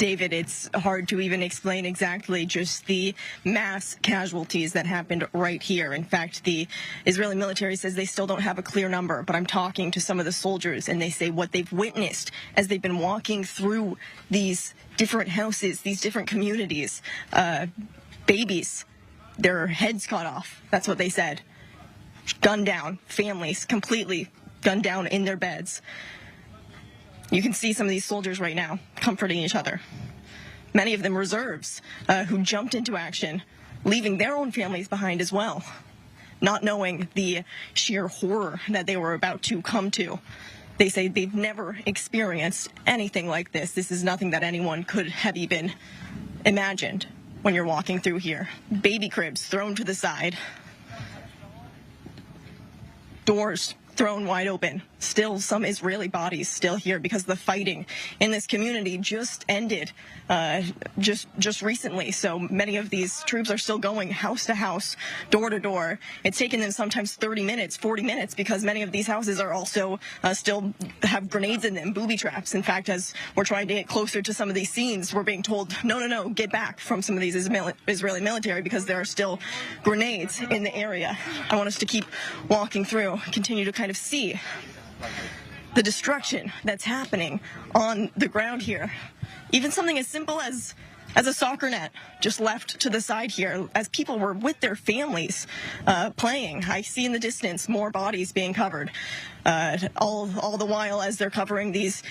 David, it's hard to even explain exactly just the mass casualties that happened right here. In fact, the Israeli military says they still don't have a clear number, but I'm talking to some of the soldiers, and they say what they've witnessed as they've been walking through these different houses, these different communities, babies, their heads cut off. That's what they said. Gunned down, families completely gunned down in their beds. You can see some of these soldiers right now comforting each other. Many of them reserves who jumped into action, leaving their own families behind as well, not knowing the sheer horror that they were about to come to. They say they've never experienced anything like this. This is nothing that anyone could have even imagined when you're walking through here. Baby cribs thrown to the side. Doors thrown wide open. Still some Israeli bodies still here because the fighting in this community just ended just recently. So many of these troops are still going house to house, door to door. It's taken them sometimes 30 minutes, 40 minutes, because many of these houses are also still have grenades in them, booby traps. In fact, as we're trying to get closer to some of these scenes, we're being told, no, get back from some of these Israeli military because there are still grenades in the area. I want us to keep walking through, continue to kind of see the destruction that's happening on the ground here. Even something as simple as a soccer net just left to the side here as people were with their families playing. I see in the distance more bodies being covered, all the while as they're covering these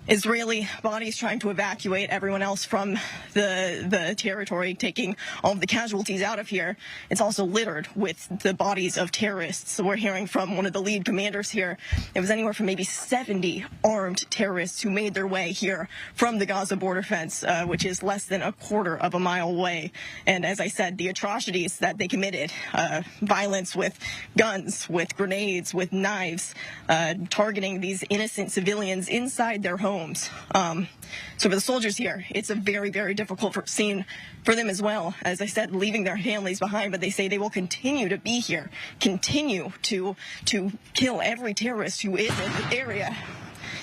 Israeli bodies, trying to evacuate everyone else from the territory, taking all of the casualties out of here. It's also littered with the bodies of terrorists. So we're hearing from one of the lead commanders here. It was anywhere from maybe 70 armed terrorists who made their way here from the Gaza border fence, which is less than a quarter of a mile away. And as I said, the atrocities that they committed, violence with guns, with grenades, with knives, targeting these innocent civilians inside their homes. So for the soldiers here, it's a very, very difficult scene for them as well. As I said, leaving their families behind, but they say they will continue to be here, continue to kill every terrorist who is in the area.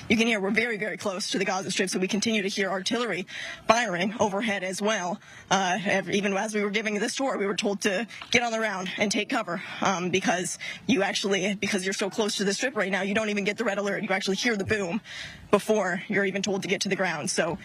You can hear we're very, very close to the Gaza Strip, so we continue to hear artillery firing overhead as well. Even as we were giving this tour, we were told to get on the ground and take cover because you're so close to the Strip right now, you don't even get the red alert. You actually hear the boom before you're even told to get to the ground. So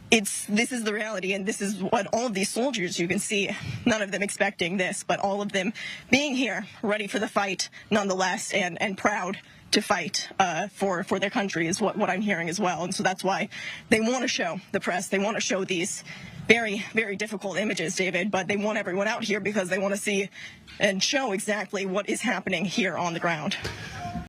this is the reality, and this is what all of these soldiers, you can see, none of them expecting this, but all of them being here, ready for the fight nonetheless, and proud to fight for their country is what I'm hearing as well. And so that's why they want to show the press, they want to show these very, very difficult images, David, but they want everyone out here because they want to see and show exactly what is happening here on the ground.